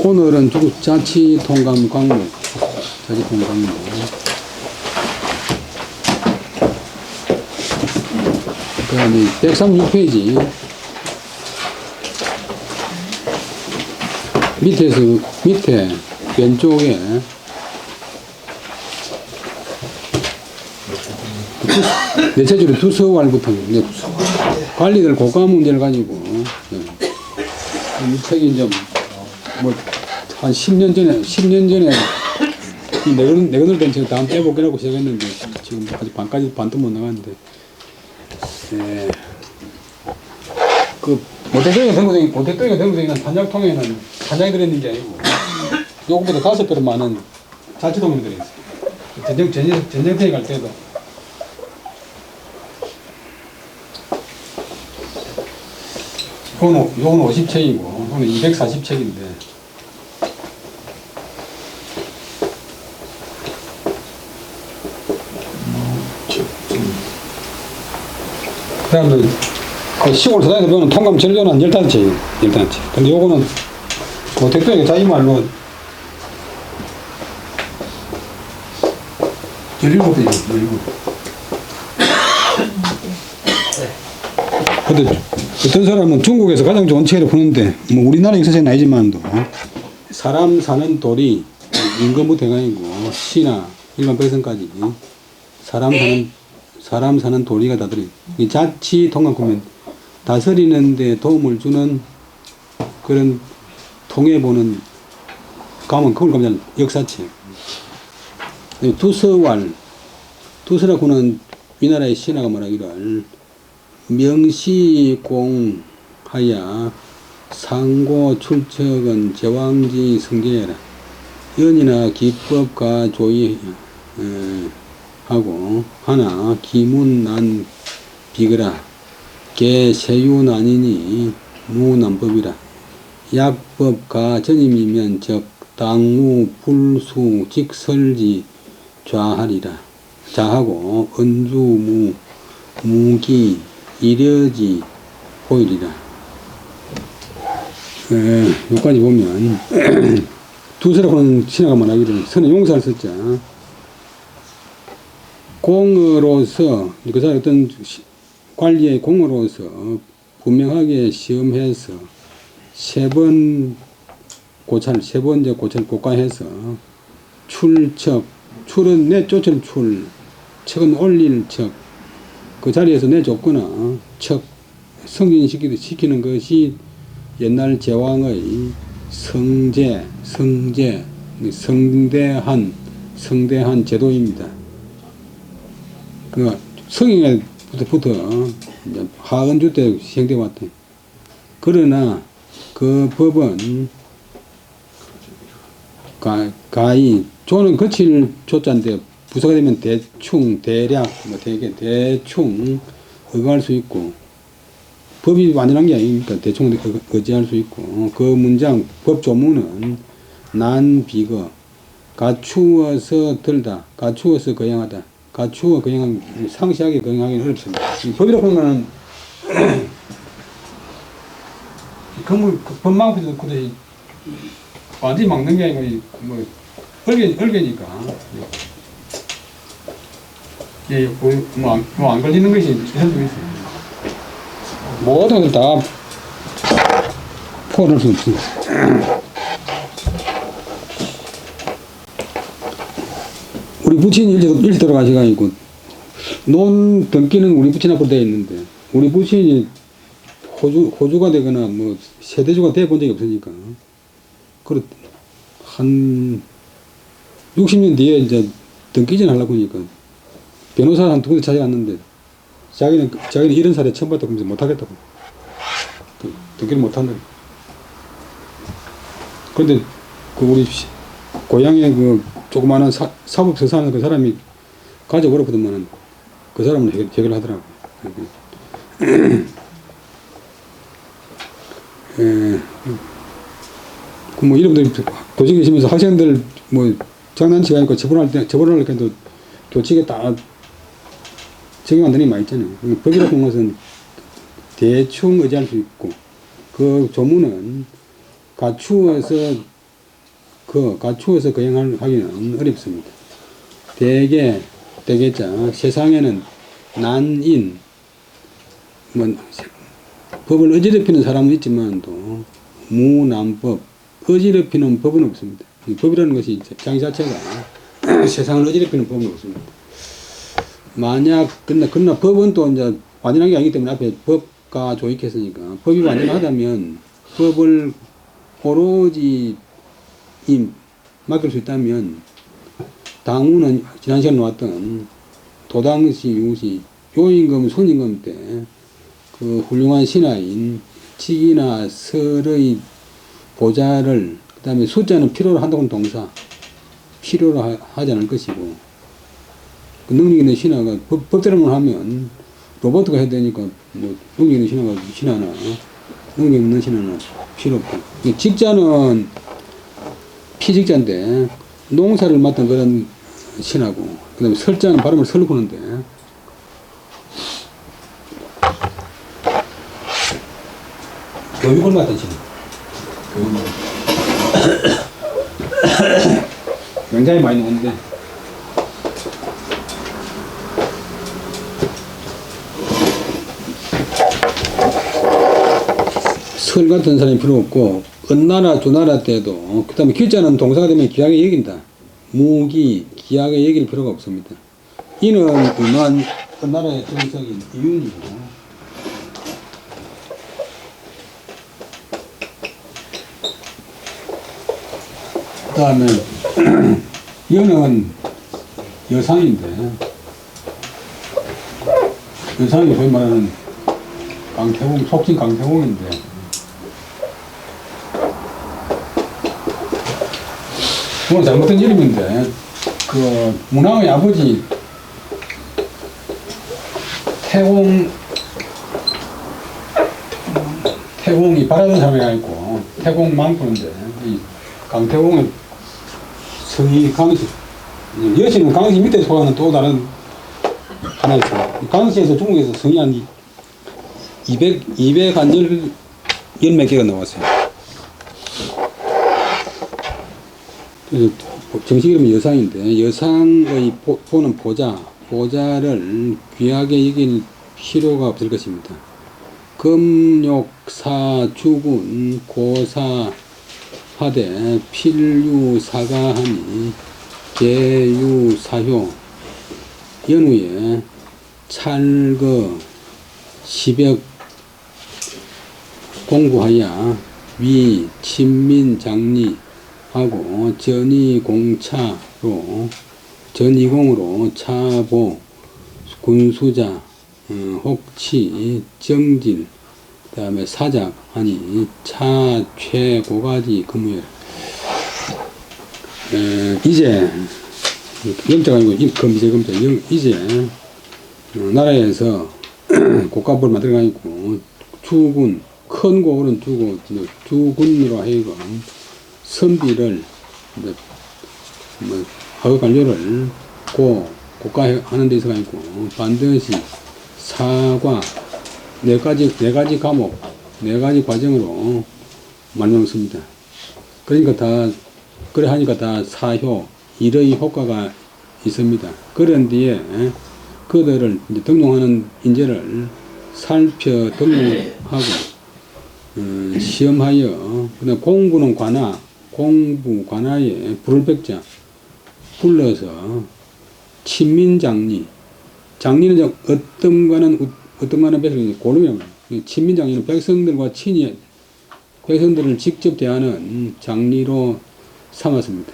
오늘은 중국 자치통감 광목, 자치통감 광목. 그 다음에 136페이지. 밑에 왼쪽에 내체주로 두서왈부터 관리들 고가 문제를 가지고 이 책이 이제 뭐 한 10년 전에 이 내건을 된 책 다음 빼보기라고 시작했는데 지금 아직 반도 못 나갔는데 그 모태동의 선생님은 단장통에는 단장이 들어있는 게 아니고 요거보다 5배로 많은 자치동물이 들어있어요. 전쟁터에 갈 때도 요거는 50책이고 요거는 240책인데 그 다음에 그 시골 서당에서 배우는 통감 전료는 한 15책이에요. 15책. 근데 요거는 모택동에 자기 말로 17페이지, 17. 근데 어떤 사람은 중국에서 가장 좋은 책으로 보는데, 뭐 우리나라 역사책은 아니지만도, 사람 사는 돌이 임금부터 해가지고, 시나 일반 백성까지, 사람 사는 도리가 다 들어있어요. 이 자치 통감 보면, 다스리는데 도움을 주는 그런 통해보는 가면 그걸 가면 역사책. 두서라고는 위나라의 신하가 말하기를 명시공하야 상고 출척은 제왕지 성제해라. 연이나 기법과 조의하고 하나 기문난 비거라. 개 세유난이니 무난법이라. 약법가 전임이면 적 당무 불수 직설지 좌하리라. 자하고 은주무 무기 이려지 보이리라. 여기까지 보면 두서라고 하는 신하가 말하기를 선의 용사를 썼자 공으로서 그 사람 어떤 관리의 공으로서 분명하게 시험해서 세 번째 고찰 고가해서 출은 내쫓을 척은 올릴 척, 그 자리에서 내쫓거나 척 승진시키는 것이 옛날 제왕의 성대한 제도입니다. 그 성인에부터 하은주 때 시행되어 왔대. 그러나 그 법은 가히 조는 거칠 조자인데 부사가 되면 대충 대략 대충 의거할 수 있고 법이 완전한 게 아니니까 대충 의지할 수 있고 그 문장 법 조문은 난 비거 갖추어서 들다 갖추어서 거행하다 갖추어 거행한 상시하게 거행하기는 어렵습니다. 법이라고 하는 거는 법망부도 그래 완전히 막는 게 아니고 뭐 얼개니까 예, 뭐 안 걸리는 것이 현실이 있어요. 모든 것을 다 포함할 수 없습니다. 우리 부친이 일찍 돌아가셔가지고 논 등기는 우리 부친 앞으로 되어 있는데 우리 부친이 호주가 되거나 뭐 세대주가 돼 본 적이 없으니까 그렇 한 60년 뒤에 이제 등기전 하려고 하니까 변호사 한 두 군데 찾아갔는데 자기는 70살에 처음 봤다고 하면서 못하겠다고 등기를 못한다고. 그런데 그 우리 고향에 그 조그마한 사법서 사는 그 사람이 가져버렸거든만 그 사람은 해결하더라고. 그 뭐 이름들 교직에 계시면서 학생들 뭐 장난치가 아니고 처벌할 때도 교칙에 다 적용한 등이 많이 있잖아요. 법이라고 하는 것은 대충 의지할 수 있고, 그 조문은 갖추어서 거행하기는 어렵습니다. 대개자, 세상에는 난인, 법을 어지럽히는 사람은 있지만 또 무난법, 어지럽히는 법은 없습니다. 법이라는 것이 자기 자체가 세상을 어지럽히는 법은 없습니다. 그러나 법은 또 이제 완전한 게 아니기 때문에 앞에 법과 조익했으니까, 법이 완전하다면 법을 오로지 맡길 수 있다면 당우는 지난 시간에 나왔던 도당시, 유시, 요임금, 손임금 때 그 훌륭한 신하인 직이나 설의 보좌를, 그 다음에 숫자는 필요로 한다고는 동사, 필요로 하지 않을 것이고, 그 능력 있는 신하가 법대로만 하면 로봇가 해야 되니까 뭐 능력 있는 신하나 능력 있는 신하는 필요 없고, 직자는 피직자인데 농사를 맡은 그런 신하고, 그 다음에 설자는 발음을 설로 보는데, 교육을 맡은 신하. 굉장히 많이 나오는데, 설 같은 사람이 필요 없고, 은나라, 주나라 때도, 그 다음에 기자는 동사가 되면 기하게 여긴다. 무기, 기하게 여길 필요가 없습니다. 이는 은나라의 정석인 이윤이고, 그 다음에 연은 여상인데, 여상이 소위 말하는 강태공, 속칭 강태공인데, 그건 잘못된 이름인데, 그 문왕의 아버지 태공이 바라던 사람이 있고, 태공 망토인데, 이 강태공의 성이 강시, 여신은 강시 밑에 속하는 또 다른 하나 있어요. 강시에서 중국에서 성이 한 200한 열 몇 개가 나왔어요. 그래서 정식 이름은 여상인데, 여상의 보는 보자를 귀하게 여길 필요가 없을 것입니다. 금욕사, 주군, 고사, 하되, 필유, 사가하니, 계유, 사효, 연후에 찰거, 시벽 공부하여 위, 친민, 장리 하고 전이공으로 차보, 군수자, 혹치, 정질, 그 다음에 사작 하니 차, 최, 고가지, 금무열. 이제 영자가 아니고 검자 이제 나라에서 국가법을 만들어가지고 주군, 큰 고을은 주고 주군으로 하여금 선비를 하급 관료를 국가하는 데 있어가 있고, 반드시 사과 네 가지 과목, 4가지 과정으로 말명습니다. 그러니까 그래 하니까 다 사효, 일의 효과가 있습니다. 그런 뒤에 그들을 이제 등록하는 인재를 살펴 등록하고, 시험하여, 그다음 공부는 관하에 불을 백자 불러서 친민장리, 장리는 어떤 거는 백성이 고름이라고 해요. 친민장리는 백성들과 백성들을 직접 대하는 장리로 삼았습니다.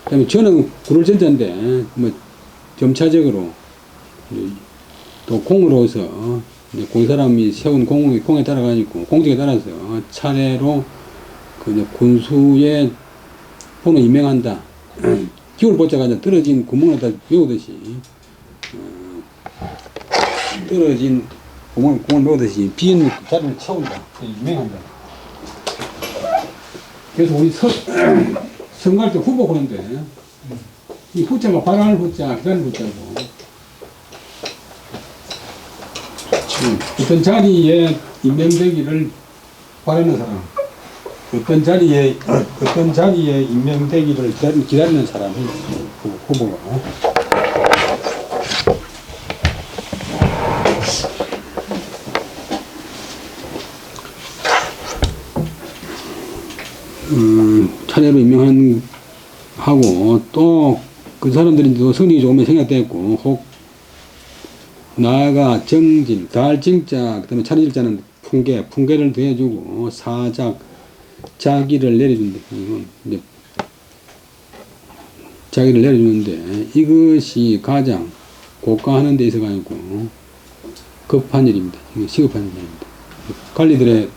그 다음에 저는 굴을 전자인데, 점차적으로, 또 공으로서, 그 사람이 세운 공에 따라가지고, 공직에 따라서 차례로 군수의 본을 임명한다. 기울 보자가 떨어진 구멍을 다 메우듯이, 떨어진 구멍을 메우듯이 빈 자리를 채운다. 임명한다. 그래서 우리 선거할 때 후보 보는데, 이 후자가 바라는 후자, 기다리는 후자고, 어떤 자리에 임명되기를 바라는 사람, 어떤 자리에 임명되기를 기다리는 사람이 후보가. 차례로 임명한 하고 또 그 사람들이 또 성격이 조금 생략되었고, 혹 나아가 정진, 달정자, 그 다음에 차례일자는 풍계를 더해주고, 사작, 자기를 내려준다. 이건 이제 자기를 내려주는데, 이것이 가장 고가하는 데 있어가지고 급한 일입니다. 시급한 일입니다. 관리들의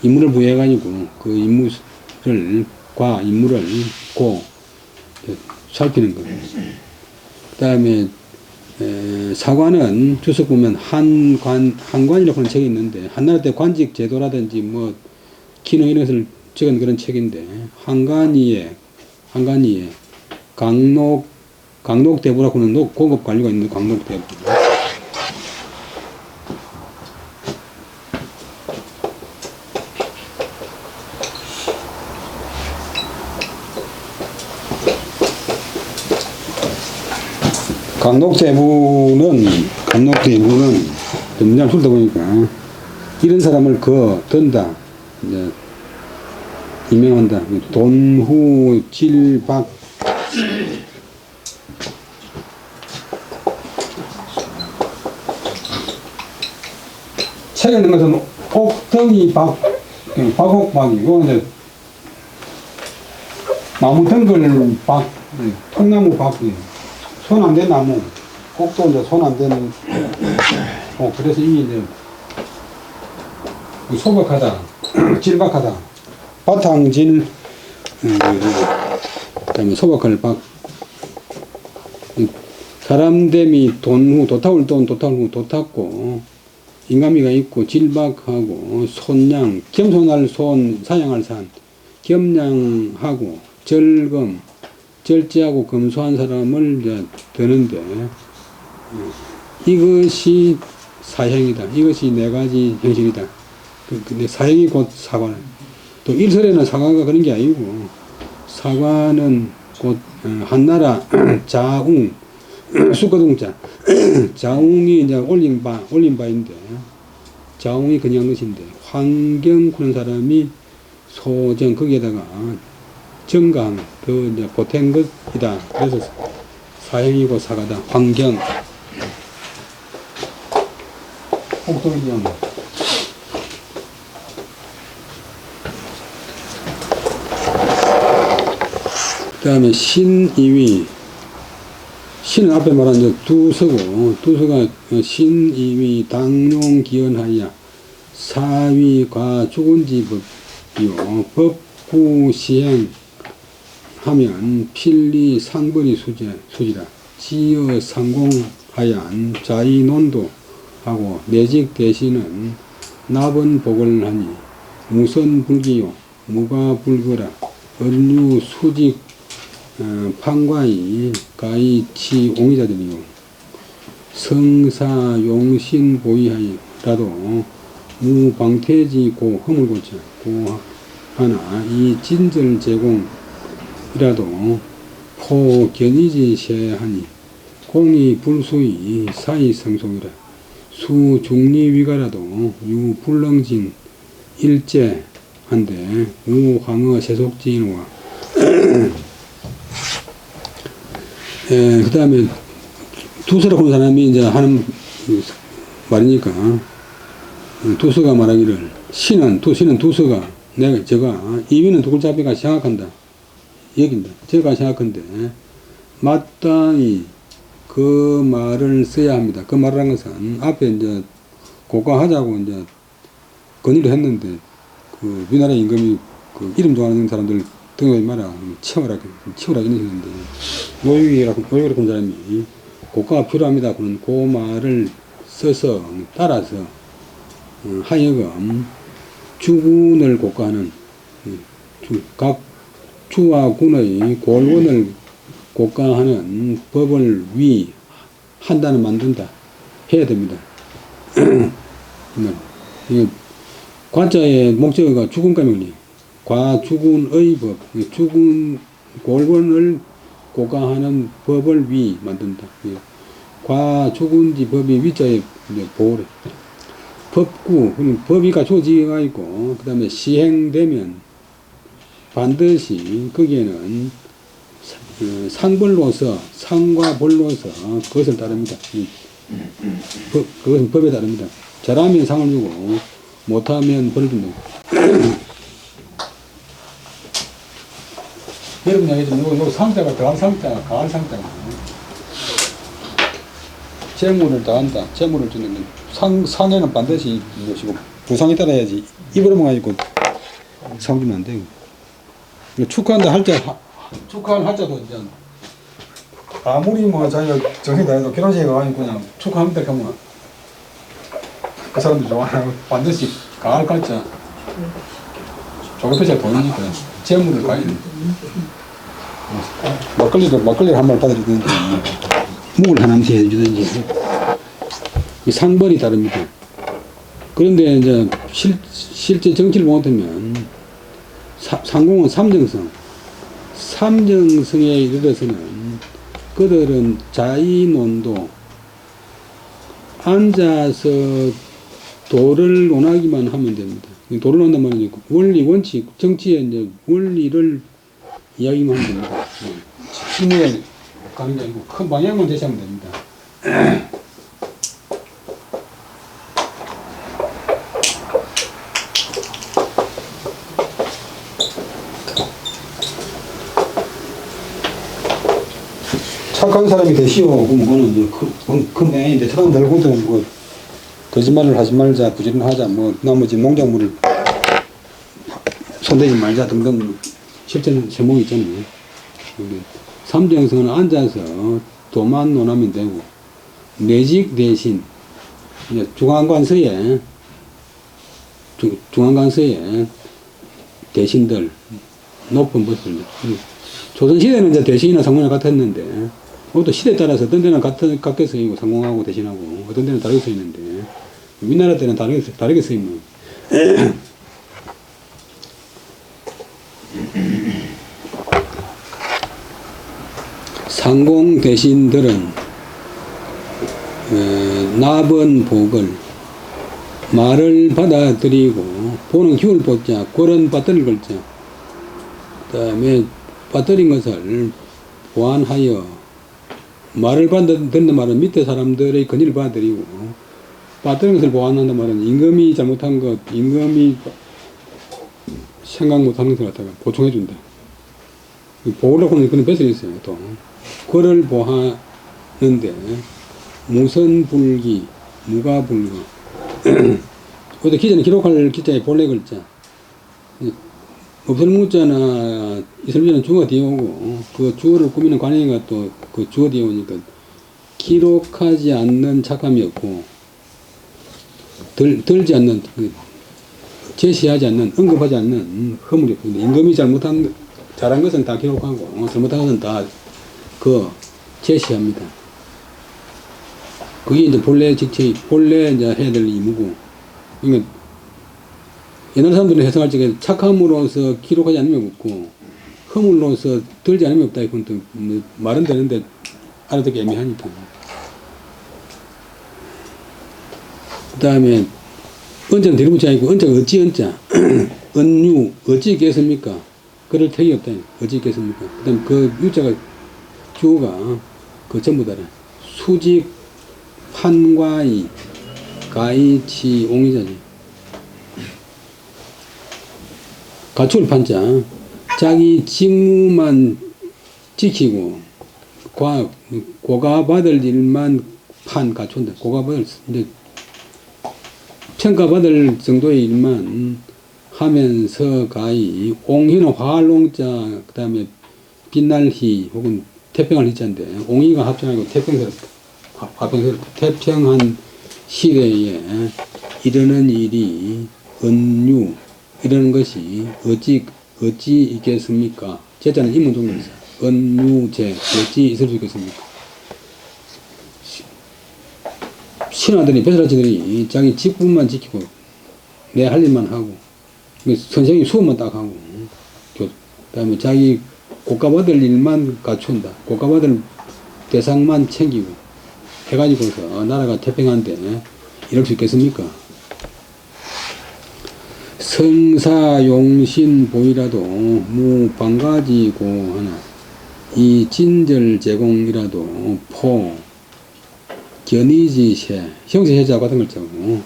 임무를 부여해가지고 그 임무를 살피는 거예요. 그 다음에 사관은 주석 보면 한관이라고 하는 책이 있는데, 한나라 때 관직 제도라든지 뭐 기능 이런 것을 적은 그런 책인데, 한관이에 강록대부라고 하는 고급 관료가 있는 강록대부. 강록대부는 문장을 풀다 보니까 이런 사람을 든다, 이제 임명한다. 돈후 질박, 책에 있는 것은 옥덩이 박옥박이고, 이제 나무 덩글 박, 통나무 박이, 손 안 된 나무, 꼭도 이제 손 안 되는, 그래서 이게 이제 소박하다, 질박하다, 바탕질, 그 다음에 소박할 박, 사람됨이 돈후, 도탁고, 인간미가 있고, 질박하고, 손양, 겸손할 손, 사양할 산, 겸양하고, 절제하고 검소한 사람을 이제 드는데, 이것이 사형이다. 이것이 네 가지 형식이다. 근데 사형이 곧 사관. 또 일설에는 사관과 그런 게 아니고, 사관은 곧 한나라 자웅, 수거동자, 자웅이 이제 올린 바인데, 자웅이 그냥 것인데, 환경 그런 사람이 소정, 거기에다가 정강, 그 이제 보탠 것이다. 그래서 사형이고 사가다. 환경. 혹독이죠. 그 다음에 신이위. 신은 앞에 말한 이제 두서가 신이위 당용기원하여 사위과 주군지법이요. 법구 시행 하면 필리 상벌이 수지라. 지어 상공하얀 자의논도 하고, 내직 대신은 납은 복을 하니 무선불기요 무가불거라. 언류 수직 판과이 가이치 옹이자들이요. 성사 용신 보이하여라도 무방태지 고 허물고자 고 하나 이 진절 제공이라도 포견이지 셰하니 공이 불수이 사이성속이라. 수중리위가라도 유불렁진 일제한데 우황어 세속지인과 그 다음에 두서라고 하는 사람이 이제 하는 말이니까, 두서가 말하기를 신은 두서가 제가 이위는 두 글자 앞에가 생각한다 얘긴다. 제가 생각한데 마땅히 그 말을 써야 합니다. 그 말을 한 것은 앞에 이제 고가하자고 이제 건의를 했는데, 그 우리나라 임금이 그 이름 좋아하는 사람들 등록하지 마라, 치워라 이러시는데, 노유기라고 하는 사람이 고가가 필요합니다. 그런 그 말을 써서 따라서 하여금 주군을 고가하는, 각 주와 군의 골원을 고가하는 법을 한다는 만든다 해야 됩니다. 이 관자의 목적어가 주군가명이에요. 과주군의 법, 주군 골권을 고가하는 법을 위 만든다. 과주군지 법이 위자의 보호래. 법구, 법이 갖춰지가 있고, 그 다음에 시행되면 반드시 거기에는 상벌로서, 상과 벌로서 그것을 따릅니다. 그것은 법에 따릅니다. 잘하면 상을 주고, 못하면 벌을 준다. 여러분 얘기했지만, 요 상자가 더한 상자가 가한 상자가 재물을 더한다. 재물을 주는 건 상에는 반드시 이것이고, 부상에 따라야지. 입으로 먹어가지고 상 주면 안 되고. 축하한다 할 때, 축하할 할자도 이제, 아무리 뭐 자기가 정신 다해도 결혼식에 가가지고 그냥 축하합니다 하면 그 사람들 좋아하고 반드시 가을 갈자 조급해서 돈이니까 재물을 가야 돼. 막걸리를 한 말 받아주든지 묵을 하나씩 해주든지 상벌이 다릅니다. 그런데 이제 실제 정치를 못하면 상공은 삼정성에 이르러서는 그들은 자의논도 앉아서 도를 논하기만 하면 됩니다. 도를 논한단 말이죠. 원리, 원칙, 정치의 이제 원리를 이야기만 하면 됩니다. 실무에 가는 게 아니고 큰 방향만 제시하면 됩니다. 착한 사람이 되시오. 그거는 이제 큰 방향인데 착한 달고도 뭐 거짓말을 하지 말자, 부지런하자, 뭐 나머지 농작물을 손대지 말자 등등 실제는 제목이 있잖아요. 삼정성은 앉아서 도만 논하면 되고 매직 대신 이제 중앙관서에 대신들 높은 것들 조선시대는 이제 대신이나 상공이 같았는데 그것도 시대에 따라서 어떤 데는 같게 쓰이고 상공하고 대신하고 어떤 데는 다르게 쓰이는데 우리나라 때는 다르게 쓰이면 상공 대신들은 납은 복을 말을 받아들이고 보는 기울 보자 꼴은 받들을 걸자 그 다음에 받들인 것을 보완하여 말을 받는 말은 밑에 사람들의 권위를 받아들이고 받들인 것을 보완한다는 말은 임금이 잘못한 것 임금이 생각 못하는 것을 갖다가 보충해 준다. 보호라고 하는 그런 배설이 있어요. 또 그를 보하는데 무선불기 무가불가 어디 기자는 기록할 기자의 본래 글자 없을무자나 있을무자는 주어가 뒤에 오고 그 주어를 꾸미는 관행이가 또 그 주어 뒤에 오니까 기록하지 않는 착함이 없고 들지 않는 제시하지 않는 언급하지 않는 허물이 없습니다. 임금이 잘한 것은 다 기록하고 잘못한 것은 다 그 제시합니다. 그게 이제 본래 직책 본래 이제 해야 될 임무고 그러니까 옛날 사람들은 해석할 적에 착함으로서 기록하지 않으면 없고 허물로서 들지 않으면 없다. 이건 또 말은 되는데 알아듣기 애매하니까. 그 다음에 언자는 뒤로 붙지 않고 언자가 어찌 언자 언유 어찌 있겠습니까? 그럴 택이 없다. 어찌 있겠습니까? 그 다음 그 유자가 주어가 그 전부 다라 수직 판과이 가이치 옹이자지 가축을 판자 자기 직무만 지키고 고가 받을 일만 판 가축인데 고가 받을 이제 평가받을 정도의 일만 하면서 가히 옹희는 화할롱자 그 다음에 빛날희 혹은 태평할 희자인데 옹희가 합쳐가지고 태평한 시대에 이르는 일이 은유 이러는 것이 어찌 있겠습니까? 제자는 인문 종류에서 은유제 어찌 있을 수 있겠습니까? 신하들이 배설아치들이 자기 직분만 지키고 내 할 일만 하고 선생님 수업만 딱 하고 그다음에 자기 고가받을 일만 갖춘다. 고가받을 대상만 챙기고 해가지고서 나라가 태평한데 이럴 수 있겠습니까? 성사용신 보이라도 무방가지고 하나 이 진절 제공이라도 포 견이지세 형세해자 같은 걸 짜고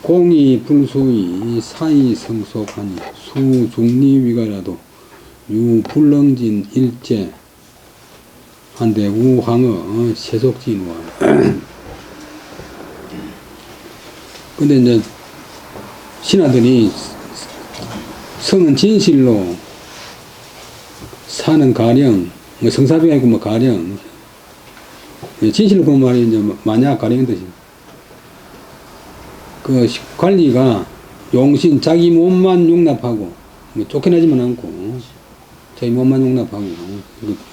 공이 불수의 사이 성속하니 수중리위가라도 유불렁진 일제 한데 우황어 세속진화 근데 이제 신하들이 성은 진실로 사는 가령 뭐 성사비가 있고 뭐 가령 진실로 그런 말이 이제 만약 가령인 뜻이 그 관리가 용신 자기 몸만 용납하고 뭐 쫓겨나지만 않고 자기 몸만 용납하고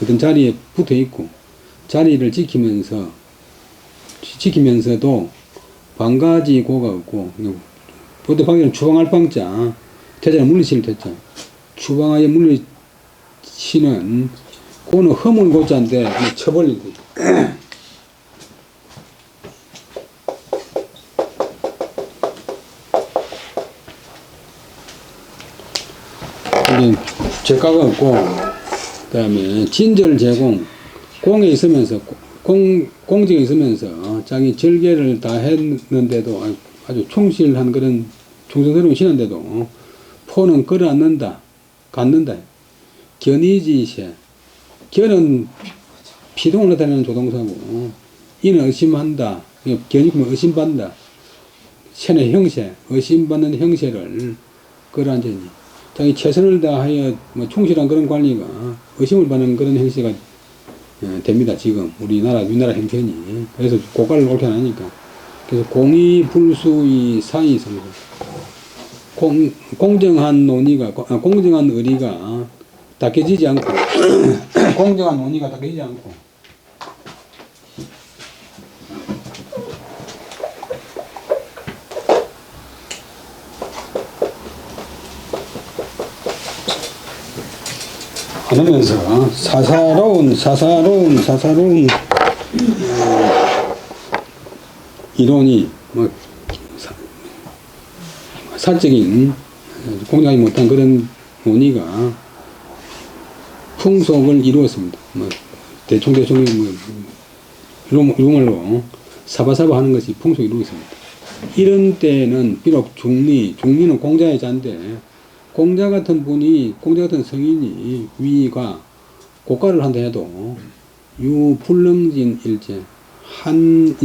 어떤 자리에 붙어 있고 자리를 지키면서도 방가지 고가 없고 보통 방에는 추방할 방자 태자는 물리치를 됐자 추방하에 물리치는 그거는 허물 고자인데 쳐버리고 이제 죄가가 없고 그 다음에 진절 제공 공에 있으면서 공직에 있으면서 자기 절개를 다 했는데도 아주 충실한 그런 충성스러운 신한데도 포는 끌어안는다 갖는다 견이지세 견은 피동을 나타내는 조동사고 이는 의심한다 견이면 의심받는다 세의 형세 의심받는 형세를 끌어안자니 자기 최선을 다하여 뭐 충실한 그런 관리가 의심을 받는 그런 형세가 됩니다. 지금 우리나라 형편이 그래서 고가를 옳게 안 하니까 그래서 공의 불수의 사이 성공 공정한 논의가 공정한 의리가 닦여지지 않고 공정한 논의가 닦여지지 않고 그러면서 사사로운 이론이 뭐 사적인 공정하지 못한 그런 논의가 풍속을 이루었습니다. 뭐 대충 뭐 유머로 사바사바 하는 것이 풍속을 이루었습니다. 이런 때는 비록 중리는 공자의 자인데 공자 같은 성인이 위가 고가를 한다 해도 유불능진 일제 한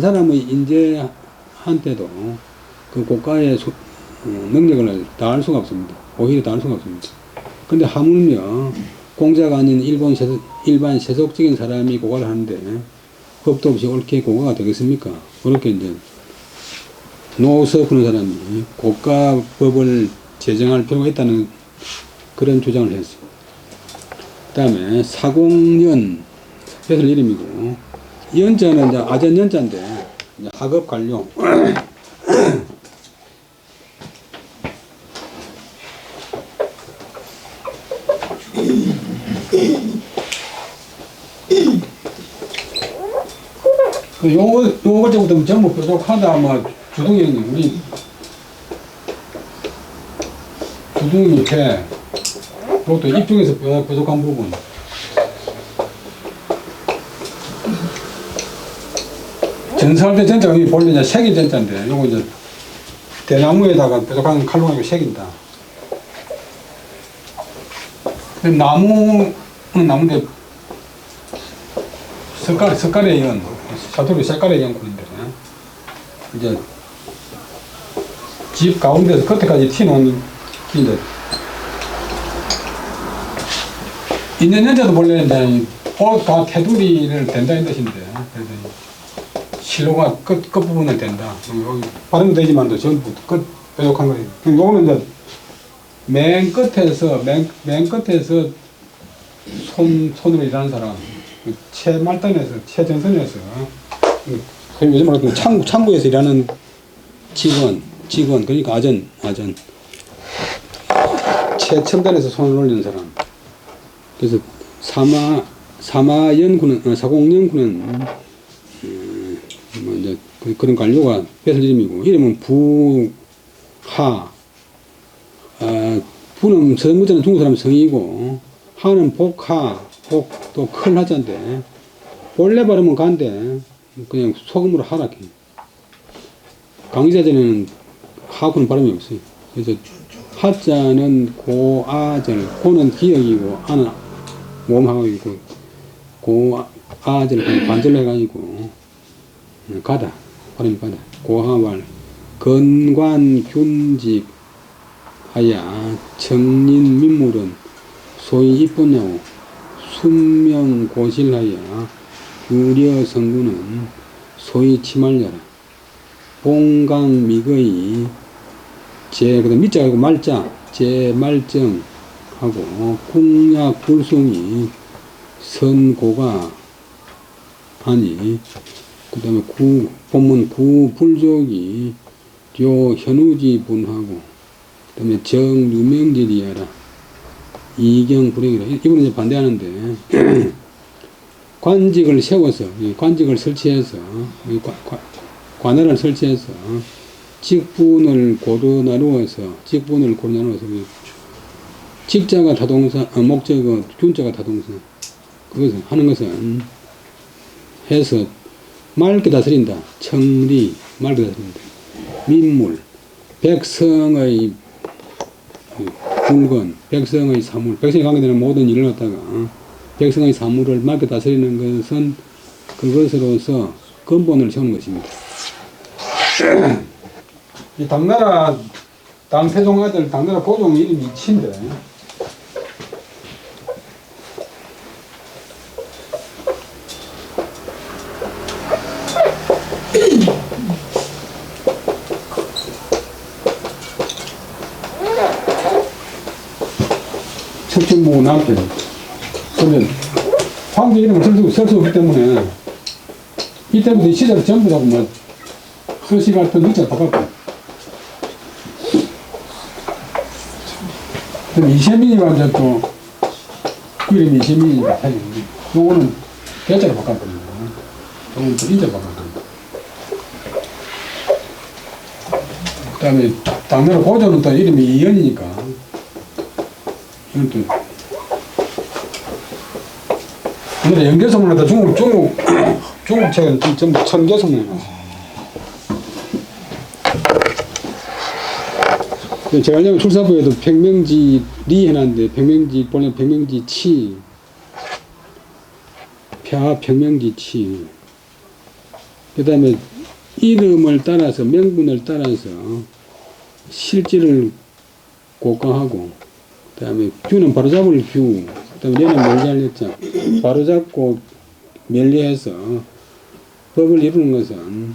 사람의 인재한테도 그 고가의 능력을 다할 수가 없습니다. 오히려 다할 수가 없습니다. 근데 하물며 공자가 아닌 일반 세속적인 사람이 고가를 하는데 법도 없이 옳게 고가가 되겠습니까? 그렇게 이제 노서 그런 사람이 고가법을 제정할 필요가 있다는 그런 주장을 했어요. 그 다음에 사공연 뺏을 이름이고 연자는 이제 아전 연자인데 학업 관료 요거 때부터 전부 뾰족하다 뭐 주둥이 우리 주둥이 밑에 그것도 입중에서 뾰족한 부분 전사할 때 전자가 본래 이제 색이 전자인데 요거 이제 대나무에다가 뾰족한 칼로 가지고 색인다. 나무는 나무인데 색깔에 의한 사투리 색깔에 의한 꾼인데 이제 집 가운데서 끝에까지 튀는 이제 있는 연자도 본래 이제 옷과 테두리를 된다는 뜻인데 그래서 실로가 끝부분을 된다. 여기 발음도 되지만도 전부 끝 뾰족한 거예요. 요거는 이제 맨 끝에서 손으로 일하는 사람 최말단에서 최전선에서 요즘 말하는 창구에서 일하는 직원, 그러니까 아전. 최첨단에서 손을 올리는 사람. 그래서 사공연구는, 뭐 이제 그런 관료가 뺏을 이름이고, 이름은 부는 서문자는 중국 사람 성이고, 하는 복도 큰 하자인데, 본래 발음은 간데, 그냥 소금으로 하락해. 강의자전에는 하고는 발음이 없어요. 그래서 하자는 고아절, 고는 기억이고, 아는 몸하고이고, 고아절, 반절로 해가지고, 가다. 발음이 가다. 고하왈. 건관균직 하야 청린 민물은 소위 이쁘냐고 순명고실하야 유려성구는 소위 치말려라. 봉강미거이 그다음 밑자하고 말자 제말정하고 궁약불송이 선고가 하니 그다음에 본문 구불족이 료현우지분하고 그다음에 정유명질이야라 이경불행이라. 이분은 이제 반대하는데 관직을 세워서 관직을 설치해서 관할을 설치해서 직분을 고루 나누어서 직자가 타동사 목적어 균자가 타동사 그것을 하는 것은 해서 맑게 다스린다. 청리 맑게 다스린다. 민물 백성의 물건 백성의 사물 백성에 관계되는 모든 일을 갖다가 백성의 사물을 맑게 다스리는 것은 그것으로서 근본을 세우는 것입니다. 이 당나라 당세종 아들 당나라 고종 이름이 친데 척춘보 남편. 그러면 황제 이름을 쓸 수 없기 때문에 이때부터 이 시절 전부 다 뭐 서시가 또 늦자 바꿨고. 그럼 이세민이가 이제 또 이름이 이세민이니까 요거는 대자로 바꿨거든요. 요거는 또 인자 바꿨거든요. 그 다음에 당나라 고조는 또 이름이 이연이니까 이건 또 오늘 연개소문을 다 중국 책은 전부 천개소문이에요. 제가 알려면 출사부에도 백명지 리 해놨는데 본래 백명지 치 백명지 치 그 다음에 이름을 따라서 명분을 따라서 실질을 고가하고 그 다음에 규는 바로잡을 규 그 다음에 얘는 멸리할렸자 바로잡고 멸리해서 법도를 이루는 것은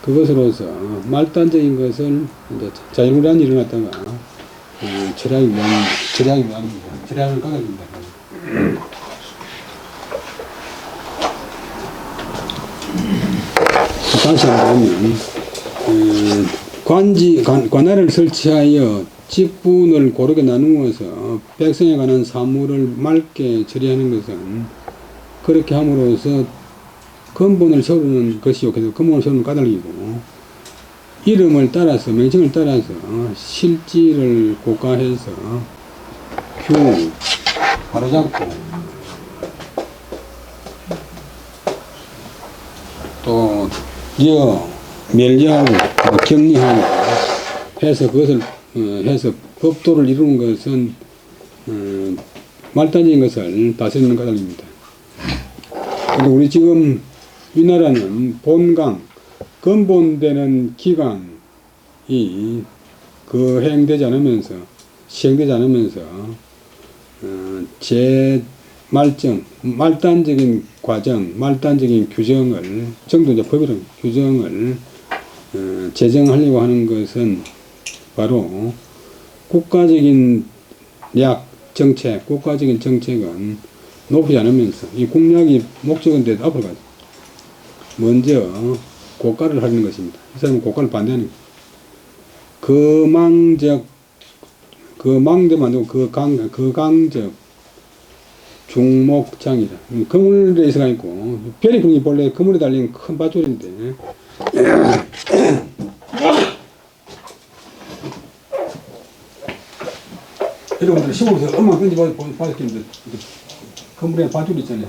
그것으로서 말단적인 것을 이제 자율구란 일을 갖다가 철학이 뭐합니다. 철학을 가져줍니다. 다시 한번 보면 관할을 설치하여 직분을 고르게 나누어서 백성에 관한 사물을 맑게 처리하는 것은 그렇게 함으로써 근본을 세우는 것이요. 그래서 근본을 세우는 까닭이고 이름을 따라서 명칭을 따라서 실질을 고가해서 규 바로잡고 또 멸리하고 격리하고 해서 그것을 해서 법도를 이루는 것은 말단적인 것을 다스리는 까닭입니다. 그리고 우리 지금 이 나라는 본강, 근본되는 기강이 시행되지 않으면서 말단적인 과정, 말단적인 규정을 정도 이제 법이라는 규정을 제정하려고 하는 것은 바로 국가적인 정책은 높이지 않으면서 이 공략이 목적인데도 앞으로 가죠. 먼저 고가를 하려는 것입니다. 이 사람은 고가를 반대하는 거예요. 망대 만들고 거강적 중목장이라. 그물에 있어가 있고 별이 그런 게 본래 그물에 달린 큰 밧줄인데 여러분들 시골에서 엄마 그런지 받았겠는데 그물에 밧줄 있잖아요.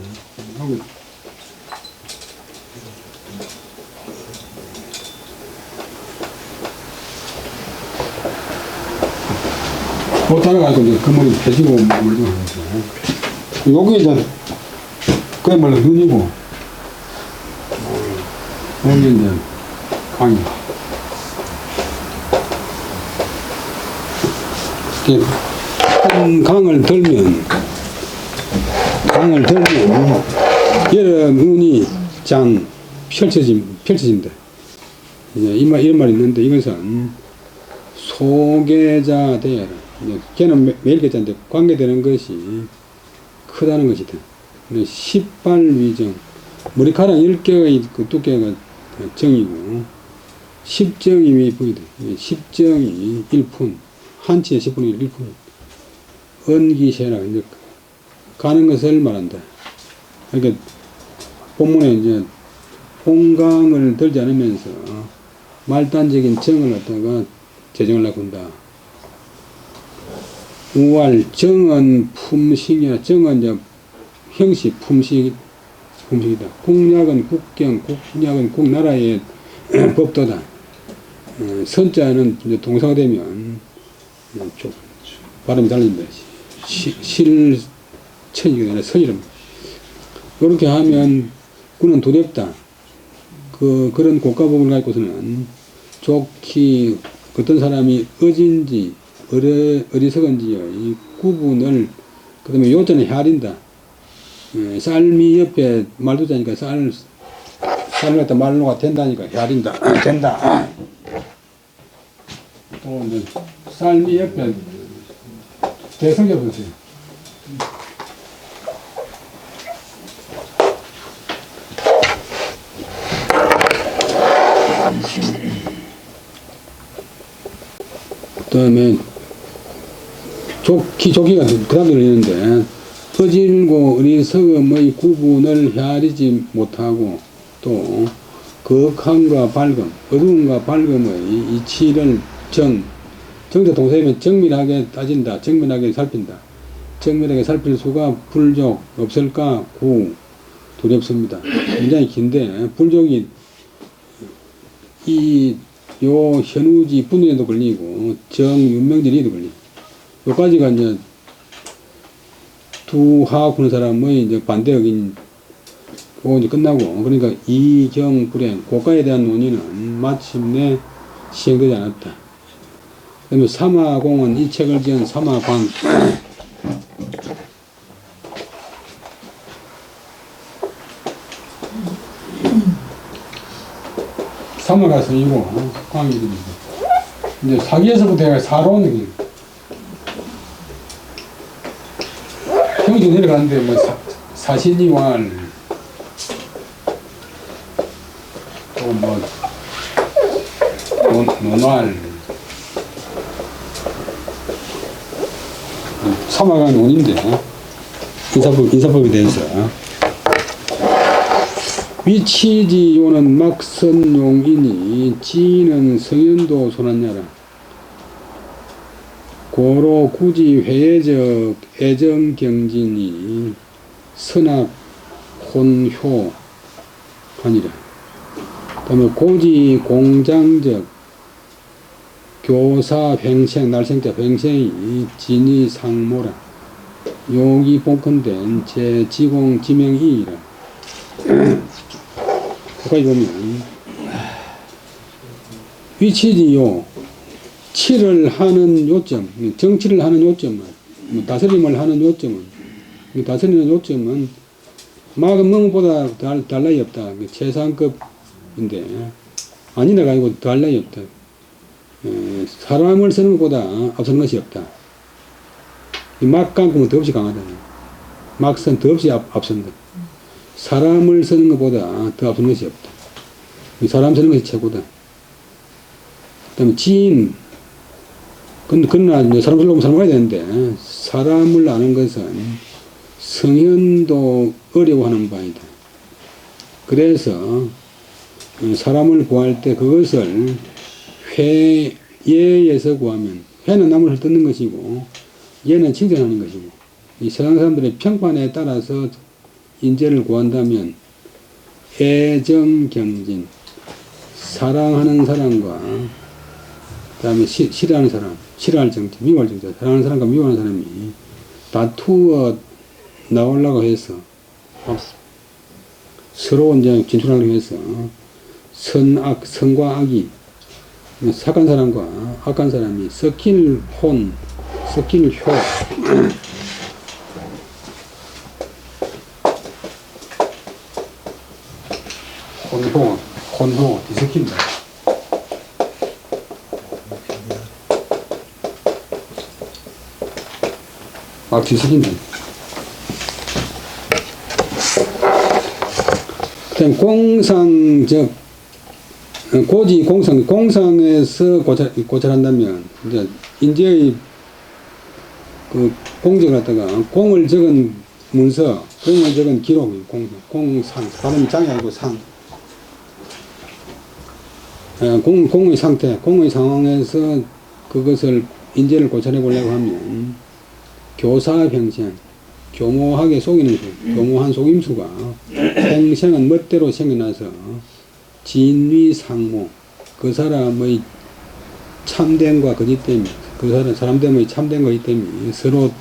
못 따라가지고 이제 그물이 펴지고 물고 하면서 여기 이제 그야말로 눈이고 여기 이제 강이 큰 강을 들면 여러 눈이 장 펼쳐진다. 이런 말이 있는데 이것은 소계자 되어라. 걔는 매일계자인데 관계되는 것이 크다는 것이다. 10발위정 머리카락 10개의 그 두께가 정이고 10정이 보이다. 10정이 1푼 한치에 10분의 1, 1푼 언기세라 이제 가는 것을 말한다. 그러니까 본문에 이제 홍강을 들지 않으면서 말단적인 정을 갖다가 재정을 나군다. 우알 정은 품식이야. 정은 이제 형식 품식이다. 국약은 국경, 국약은 국나라의 법도다. 선자는 이제 동사가 되면 좀 발음이 달라진다. 실천이 아니라 선이랍니다. 그렇게 하면 그는 두렵다. 그런 고가법을 갖고서는 좋기 어떤 사람이 어진지 어리석은지의 구분을 그 다음에 요자는 헤아린다. 쌀미 옆에 말두자니까 쌀을 갖다 말로가 된다니까 헤아린다. 된다. 또 이제 쌀미 옆에 대성자 보세요. 그 다음에 조기가 그 다음 들리는데 어질고 어리석음의 구분을 헤아리지 못하고 또 거함과 밝음, 어두움과 밝음의 이치를 정자 동사이면 정밀하게 따진다, 정밀하게 살핀다. 정밀하게 살필 수가 불족 없을까 두렵습니다. 굉장히 긴데 불족이 요 현우지 분위에도 걸리고 정윤명진이도 걸리고 요까지가 이제 두하 구는 사람의 이제 반대역인 그거 이제 끝나고 그러니까 이경불행 고가에 대한 논의는 마침내 시행되지 않았다. 그다음에 삼화공은 이 책을 지은 삼화광 삼화가 성이고 광이 이제 사기에서부터 해가 사로운 얘기. 평지 내려가는데 뭐 사신이왈 또 뭐 논활 삼화가 논인데 인사법에 대해서 위치지요는 막선용이니 지는 성현도 소난야라. 고로 굳이 회의적 애정경진이 선악 혼효 아니라. 그 다음에 고지 공장적 교사 횡생 날생자 횡생이 진이 상모라. 요기 본컨된 제 지공 지명이라. 여기까지 보면 위치지요 치를 하는 요점, 정치를 하는 요점은 다스림을 하는 요점은 다스리는 요점은 막은 멍보다 달 나위 없다. 최상급인데 아니나가 아니고 달 나위 없다. 사람을 쓰는 것보다 앞서는 것이 없다. 막 감으면 더없이 강하다. 막상 더없이 앞선다. 사람을 쓰는 것보다 더 앞선 것이 없다. 사람 쓰는 것이 최고다. 그 다음에 지인, 그러나 사람 쓰려면 사람 가야 되는데, 사람을 아는 것은 성현도 어려워하는 바이다. 그래서 사람을 구할 때 그것을 회예에서 구하면, 회는 남을 뜯는 것이고 예는 칭찬하는 것이고, 이 세상 사람들의 평판에 따라서 인재를 구한다면 애정경진, 사랑하는 사람과 그 다음에 싫어하는 사람, 싫어할 정자, 미워할 정자, 사랑하는 사람과 미워하는 사람이 다투어 나오려고 해서 서로 이제 진출하려고 해서 선악, 선과 악이, 착한 사람과 악한 사람이 섞일 혼, 섞일 효, 혼호 뒤섞인다. 막 뒤섞인다. 공상적, 고지 공상에서 고찰한다면, 이제, 인재의 그 공적을 갖다가, 공을 적은 문서, 공을 적은 기록, 공상, 발음이 장이 아니고 상. 공의 상태, 공의 상황에서 그것을, 인재를 고찰해 보려고 하면, 교사병신, 교모하게 속이는 수, 교모한 속임수가 평생은 멋대로 생겨나서 진위상모, 그 사람의 참됨과 거짓 때문에, 그 사람됨의 참됨과 거짓 때문에 서로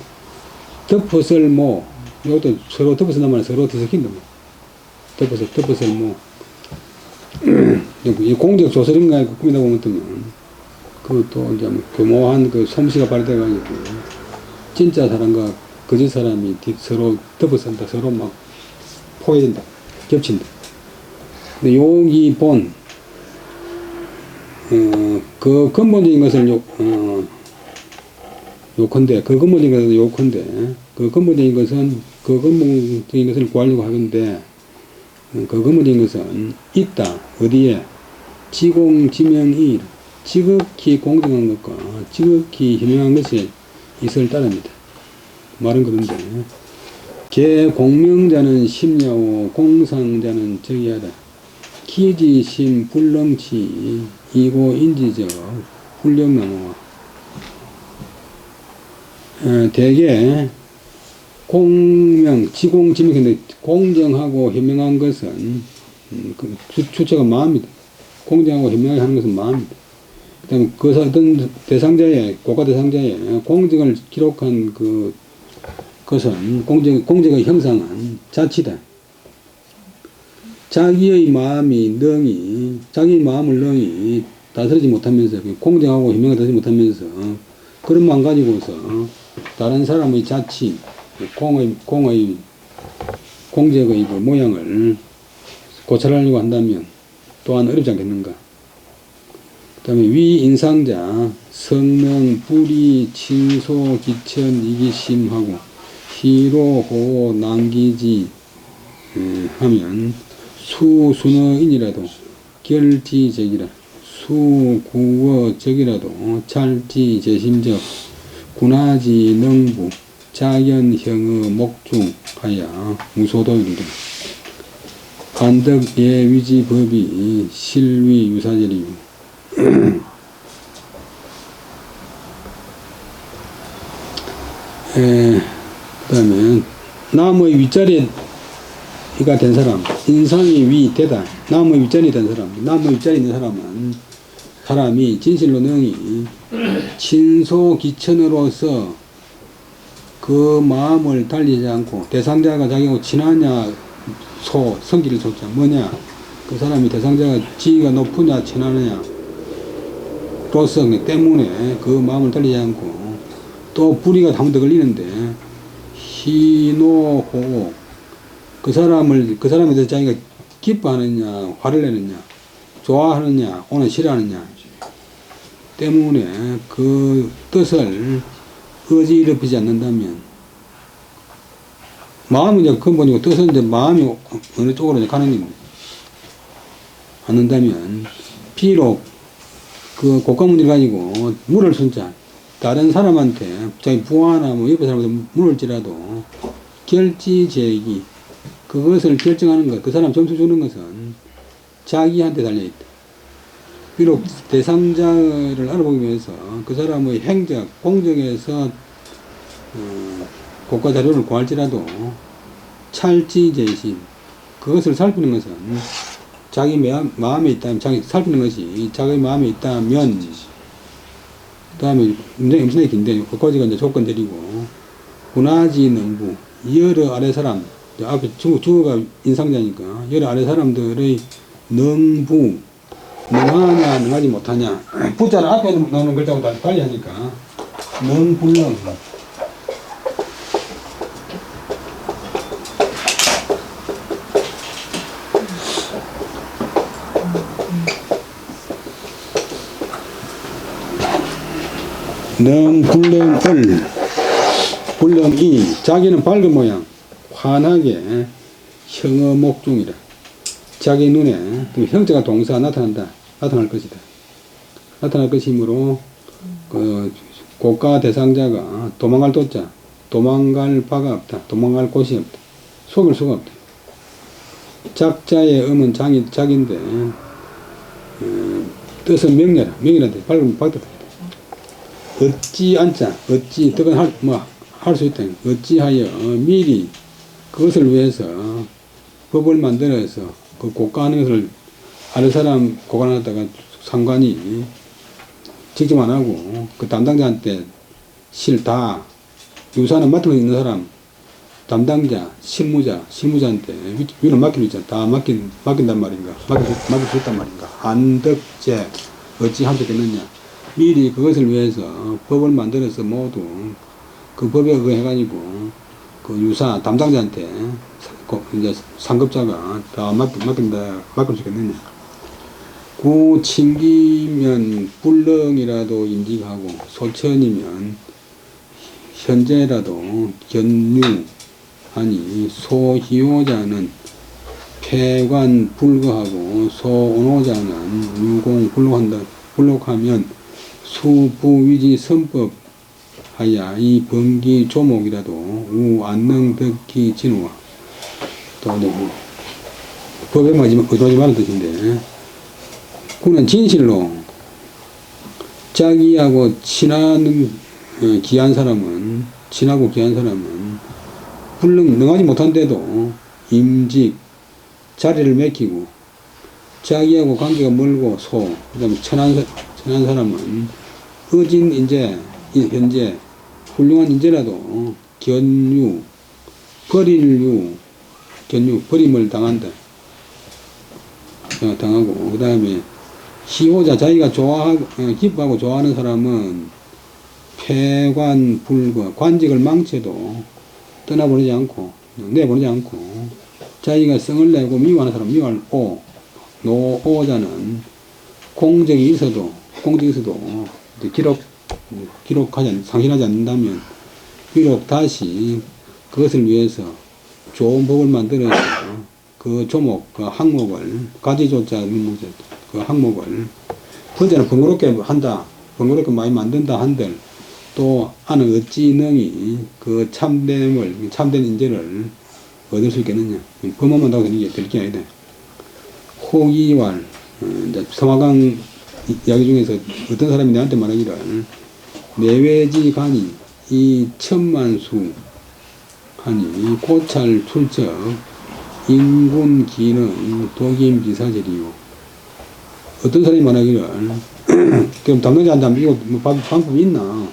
덮어설모, 이것도 서로 덮어서나면 서로 뒤섞인 겁니다. 덮어설모. 이 공적 조설인가 꾸미다 보면 그것도 이제 뭐 교모한 그 솜씨가 발달해가지고 진짜 사람과 거짓 사람이 서로 덮어선다, 서로 막 포획된다, 겹친다. 근데 여기 본, 그 근본적인 것을 요컨대, 그 근본적인 것을 요컨대, 그 근본적인 것을 구하려고 하는데, 그 근본적인 것은 있다, 어디에? 지공지명이, 지극히 공정한 것과 지극히 현명한 것이 있을 따릅니다. 말은 그런데, 개공명자는 심야오, 공상자는 적이하다. 기지심 불렁치, 이고 인지적, 훈령나무와. 대개, 공명, 지공지명인데, 공정하고 현명한 것은, 주체가 마음이다. 공정하고 현명하게 하는 것은 마음이다. 그 다음에 어떤 대상자의, 고가 대상자의 공정을 기록한 그것은, 공정의 형상은 자치다. 자기의 마음을 능히 다스리지 못하면서, 공정하고 현명하게 다스리지 못하면서, 그런 마음 가지고서, 다른 사람의 자치, 공적의 그 모양을 고찰하려고 한다면, 또한 어렵지 않겠는가. 그 다음에 위인상자, 성명, 불의, 친소, 기천, 이기심하고, 희로, 난기지, 하면, 수순어인이라도, 결지적이라, 수구어적이라도, 찰지재심적, 군하지, 능부, 자견형의 목중하야, 무소도이르다. 간덕 예위지 법이 실위 유사절이고, 그 다음에 남의 윗자리가 된 사람, 인상이 위되다. 남의 윗자리에 된 사람, 남의 윗자리에 있는 사람이 진실로 능히 친소기천으로서 그 마음을 달리지 않고, 대상자가 자기하고 친하냐, 성질을 쏟자, 뭐냐, 그 사람이 대상자가 지위가 높으냐, 친하느냐, 로서 때문에 그 마음을 달리지 않고, 또 불의가 한번 더 걸리는데, 희노호, 그 사람에 대해서 자기가 기뻐하느냐, 화를 내느냐, 좋아하느냐, 오늘 싫어하느냐, 때문에 그 뜻을 어지럽히지 않는다면, 마음은 이제 근본이고 뜻은 이제 마음이 어느 쪽으로 이제 가는 겁니다. 않는다면 비록 그 고가문을 가지고 물을 순자 다른 사람한테 자기 부하나 뭐 옆에 사람한테 물을지라도 결지제기 그것을 결정하는 것, 그 사람 점수 주는 것은 자기한테 달려있다. 비록 대상자를 알아보기 위해서 그 사람의 행적, 공적에서 고가 자료를 구할지라도 찰지제신 그것을 살피는 것은 자기 마음에 있다면 살피는 것이 자기 마음에 있다면 그 다음에 문장이 엄청나게 긴데 거기가 이제 조건들이고 군하지 능부 여러 아래 사람 앞에 주어가 인상자니까 여러 아래 사람들의 능부 능하냐 능하지 못하냐 부자는 앞에 나오는 글자보다 빨리 하니까 능불능 능불능을 불능이 자기는 밝은 모양 환하게 형어목중이라 자기 눈에 형체가 동사 나타날 것이다. 나타날 것이므로 그 고가 대상자가 도망갈 도자 도망갈 바가 없다. 도망갈 곳이 없다. 속일 수가 없다. 작자의 음은 작인데 뜻은 명료라. 명료한테 밝은 박다. 어찌 앉자 어찌 뜻은 할 수 있다. 어찌하여 미리 그것을 위해서 법을 만들어서 그 고가하는 것을 아래 사람 고관하다가 상관이 직접 안 하고 그 담당자한테 다 유사는 맡고 있는 사람 담당자 실무자한테 위로 맡기는 있잖아. 다 맡긴단 말인가 맡길 수 있단 말인가. 한덕제 어찌 함께 됐느냐. 미리 그것을 위해서 법을 만들어서 모두 그 법에 의해가지고 그 유사 담당자한테 이제 상급자가 다 맡길 수 있겠느냐. 구친기면 불능이라도 인직하고 소천이면 현재라도 견유하니 소희호자는 폐관 불거하고 소온호자는 유공 불록하면 수부위지 선법 하야 이 번기 조목이라도 우안능 덕기 진우와 또 법에 의존하지 말는 뜻인데 그는 진실로 자기하고 친하고 귀한 사람은 능하지 못한데도 임직 자리를 맡기고 자기하고 관계가 멀고 그 다음에 천한 사람은 어진 인재 현재 훌륭한 인재라도 버림을 당하고 그 다음에 희호자 자기가 기뻐하고 좋아하는 사람은 폐관 불거 관직을 망쳐도 떠나보내지 않고 내보내지 않고 자기가 성을 내고 미워하는 사람 미워할 노오자는 공적이 있어도 상실하지 않는다면 비록 다시 그것을 위해서 좋은 법을 만들어서 그 조목, 그 항목을 가지조자 그 항목을 번째는 번거롭게 많이 만든다 한들 또 아는 어찌 능히 그 참된 인재를 얻을 수 있겠느냐. 법만 만다고 되는 게 될 게 아니다. 호기왈 이제 서마강 이야기 중에서 어떤 사람이 내한테 말하기를 내외지간이 이 천만수 하니 고찰 출적 인군 기능 독임 비사절이요. 어떤 사람이 말하기를 그럼 담당자한테 한번 이거 뭐 방법이 있나?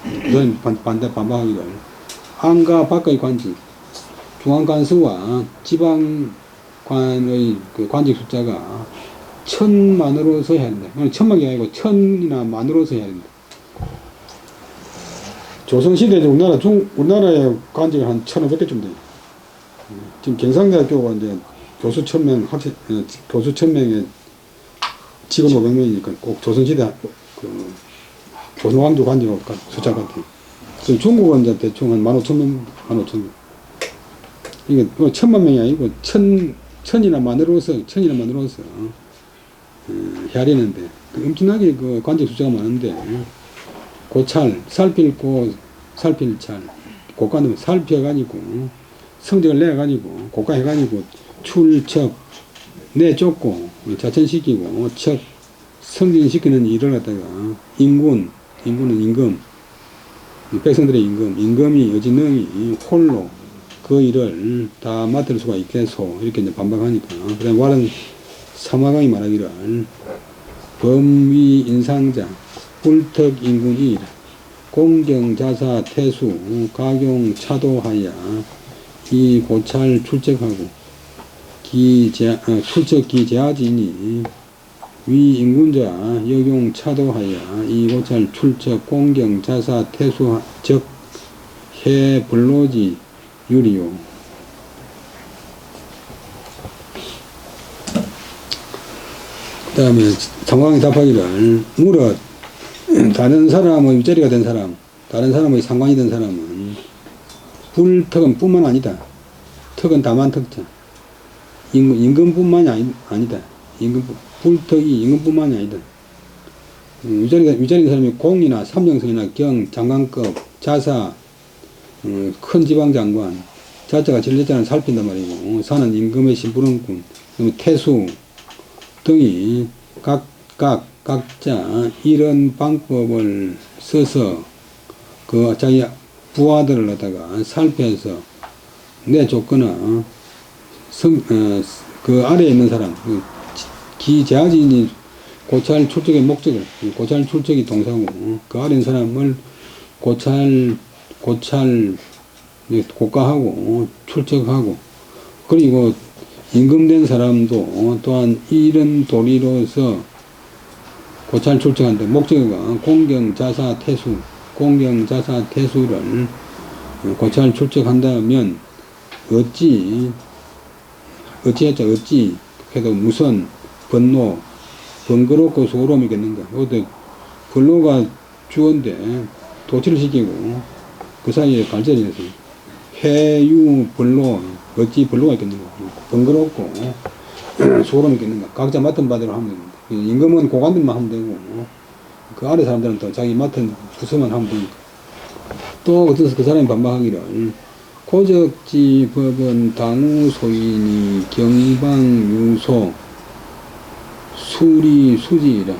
그런 반박하기를 안과 밖의 관직 중앙관서와 지방관의 그 관직 숫자가 1000만으로 서야 한다. 1000만이 아니고 1000이나 만으로 서야 한다. 조선시대에 우리나라의 관직은 한 1500개쯤 돼요. 지금 경상대학교가 이제 교수 1000명에 직원 500명이니까 꼭 조선시대 조선왕조 관직하고 숫자 같아요. 중국은 이제 대충 한 15,000명. 이게 뭐 1000만 명이 아니고 천이나 만으로서 헤아리는데 엄청나게 그 관직 숫자가 많은데 고찰 살필고 살필 찰 고관은 살펴가지고 성적을 내가지고 고가해가지고 출척 내쫓고 자천시키고 척 승진시키는 일을 갖다가 인군은 임금 백성들의 임금이 어지능이 홀로 그 일을 다 맡을 수가 있겠소 이렇게 이제 반박하니까 그 다음에 와른 사마강이 말하기를 범위 인상자 꿀턱 인군이 공경자사 태수 가경 차도하여 이 고찰 출적하고 출적 기제하지니 위 인군자 역용 차도하여 이 고찰 출적 공경자사 태수 적 해 불로지 유리요. 그 다음에 상황이 답하기를 물어 다른 사람의 윗자리가 된 사람 다른 사람의 상관이 된 사람은 불턱은 뿐만 아니다. 턱은 다만 턱자 임금뿐만이 아니다. 불턱이 임금뿐만이 아니다. 윗자리 사람이 공이나 삼정성이나 경 장관급 자사 큰 지방장관 자자가 진료자는 살핀단 말이고 사는 임금의 신분은군 태수 등이 각자 이런 방법을 써서 그 자기 부하들을 갖다가 살펴서 내줬거나 그 아래에 있는 사람 기재하진이 고찰 출적의 목적을 고찰 출적이 동사고 그 아래 있는 사람을 고가하고 출적하고 그리고 임금된 사람도 또한 이런 도리로서 고찰 출적한다. 목적어가 공경자사 태수를 고찰 출적한다면 어찌 해도 무슨 번거롭고 소름이겠는가. 어때 근로가 주어인데 도치를 시키고 그 사이에 갈절이 돼서 해유 번로 어찌 번로가 있겠는가. 번거롭고 소름이 있겠는가. 각자 맡은 바대로 하면 됩니다. 임금은 고관들만 하면 되고 그 아래 사람들은 또 자기 맡은 부서만 하면 되니까. 또 어떤 그 사람이 반박하기를 고적지 법은 당우 소인이 경방 유소 수리 수지이라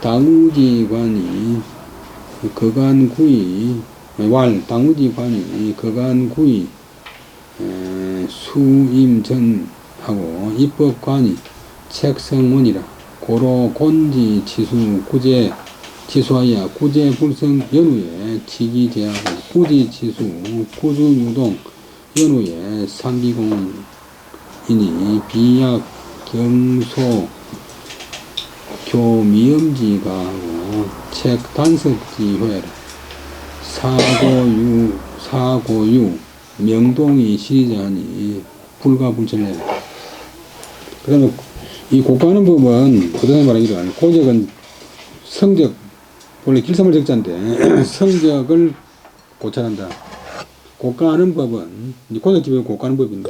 당우지관이 거간구이 당우지관이 거간구이 수임전하고 입법관이 책성문이라 고로 곤지 치수 구제 치수하여 구제 불성 연후에 치기제하고 구지 치수 구주 유동 연후에 상기공이니 비약 경소 교미엄지가 하고 책 단석지 회라 사고유 명동이 시리자니 불가불천해라. 그 다음에 이 고가하는 법은 그동안 말하기로 고적은 성적 원래 길삼을 적자인데 성적을 고찰한다. 고가하는 법은 고적집의 고가하는 법인데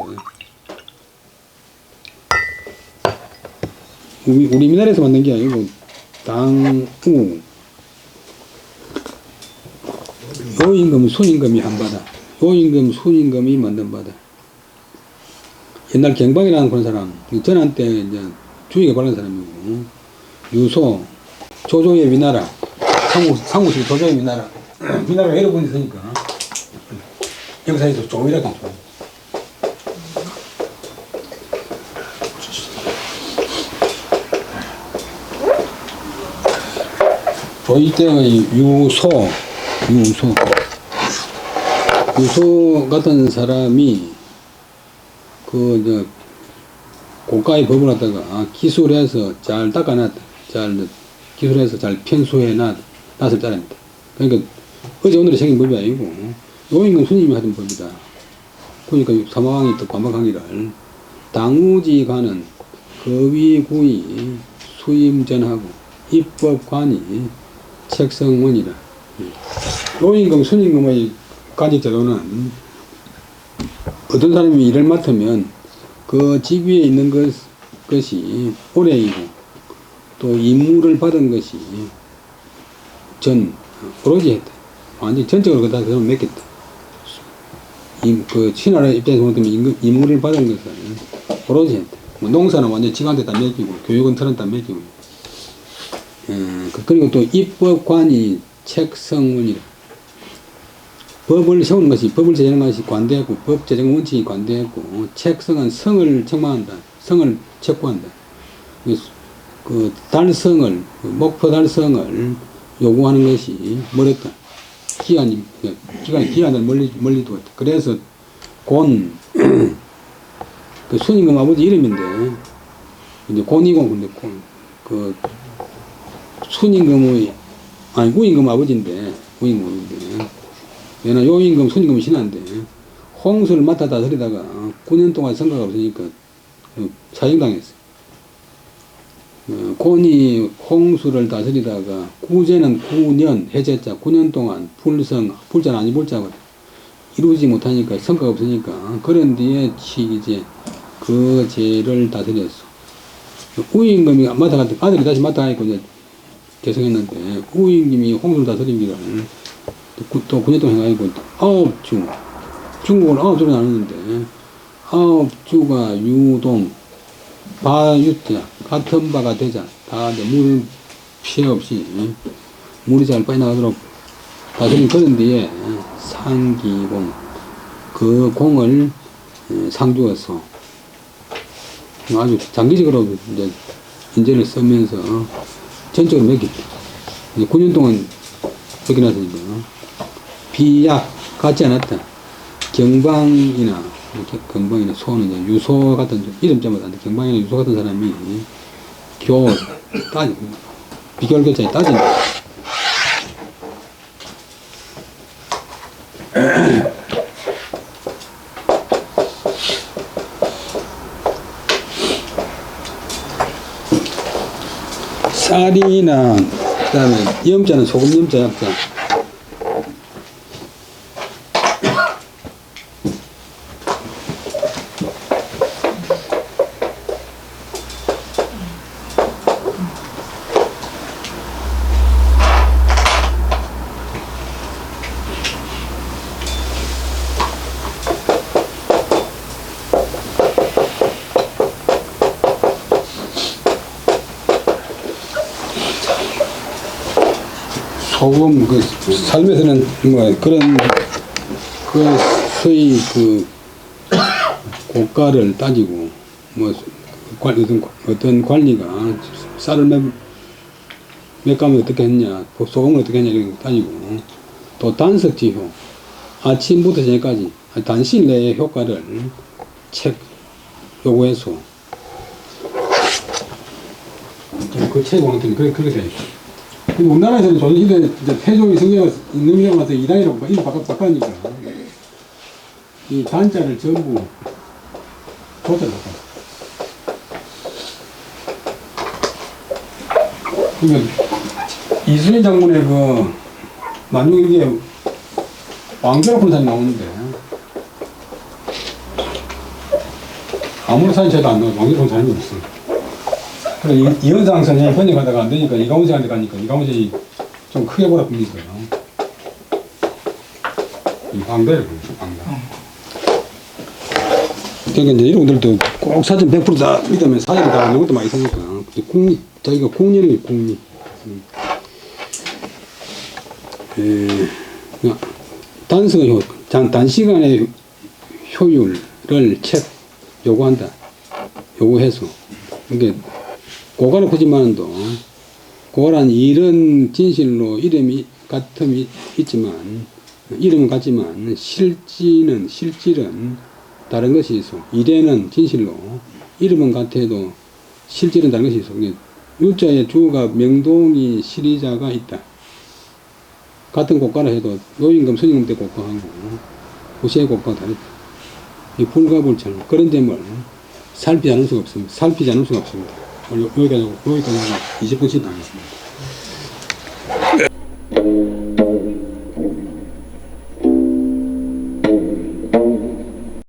우리나라에서 만든 게 아니고 당우 요임금 순임금이 한 바다 요임금 순임금이 만든 바다. 옛날 경방이라는 그런 사람 전한 때 이제 주의가 바른 사람이고 유소 조조의 위나라 상무식 조조의 위나라 위나라가 여러 번 있으니까 역사에서 조이라고 했죠. 조이 때의 유소 같은 사람이 고가의 법을 갖다가 기술해서 잘 닦아놨다. 기술해서 잘 편수해 놨을 따릅니다. 그러니까 어제 오늘의 생긴 법이 아니고 요임금 스님이 하던 법이다. 그러니까 사마왕이 또 반박하기를 당우지관은 거위구이 수임전하고 입법관이 책성문이라. 요임금 스님의 관직제도는 어떤 사람이 일을 맡으면 그 직위에 있는 것이 오래이고 또 임무를 받은 것이 오로지 했다. 완전히 전적으로 그다 그러면 맺겠다. 그 신하의 입장에서 보면 임무를 받은 것은 오로지 했다. 뭐 농사는 완전 지한테 다 맡기고 교육은 틀은 다 맡기고 그리고 또 입법관이 책성원이라 법을 세우는 것이 법을 제정하는 것이 관대했고 법 제정 원칙이 관대했고 책성은 성을 책망한다. 성을 책구한다. 그 달성을 목표 달성을 요구하는 것이 뭐랬다. 기한을 멀리 두었다. 그래서 그 순임금 아버지 이름인데 이제 곤이고 근데 순임금의 우임금 아버지인데 우임금인데 얘는 요임금 순임금 신한데 홍수를 맡아 다스리다가 9년 동안 성과가 없으니까 사형당했어요. 곤이 홍수를 다스리다가 구제는 9년 해제자 9년 동안 불자는 아니 불자거든. 이루지 못하니까 성과가 없으니까 그런 뒤에 이제 그 죄를 다스렸어. 우임금이 아들이 다시 맡아가지고 이제 개성했는데 우임금이 홍수를 다스리기를 또 9년 동안 해가지고 9주 중국은 9주로 나누는데 9주가 유동 바유자 같은 바가 되자 다 물 피해 없이 물이 잘 빠져나가도록 다스린 그런 뒤에 상기공 그 공을 상주어서 아주 장기적으로 이제 인재를 쓰면서 전적으로 맡겼다. 이제 9년 동안 맡겨놨으니까 비약 같지 않았다. 경방이나 소는 이제 유소 같은 이름자마다 경방이나 유소 같은 사람이 비교할 결자에 따진다. 쌀이나 그다음에 염자는 소금 염자 약자. 소금 삶에서는 뭐 그런 소위 고가를 따지고 뭐 어떤 관리가 쌀을 몇 감을 어떻게 했냐, 소금을 어떻게 했냐 이런 거 따지고 또 단석지효 아침부터 저녁까지 단시 내의 효과를 요구해서 그 책 보는 그렇게 돼 있고. 우리나라에서는 조선시대 이제 태조의 성경을 있는 경우가 이단이라고 이름 바꾸니까 이 단자를 전부 조자를 바꿔. 그러니까 이순신 장군의 만용일기에 왕조라 푸는 사람이 나오는데 아무런 사진 쳐도 안 나와. 왕조라 푸는 사람이 없어. 그래, 이현상 선생님이 번역하다가 안 되니까 이광훈씨한테 가니까 이광훈씨 좀 크게 보라 봅니다. 이 황대를 부르죠, 황대. 그러니까 이제 이런 분들도 꼭 사진 100%다 믿으면 사진이 다 안 것도 많이 있으니까. 자기가 국리는 국리. 단성의 단시간의 효율을 요구해서. 그러니까 고가는 크지만도 고가란 이런 진실로 이름은 같지만 실질은 다른 것이 있어. 이래는 진실로 이름은 같아도 실질은 다른 것이 있어. 유자의 주가 명동이 실의자가 있다. 같은 고가를 해도 요임금 순임금 때 고가하고 후세의 고가가 다르다. 이 불가불천 그런 점을 살피지 않을 수가 없습니다. 여기까지 20분씩 나겠습니다.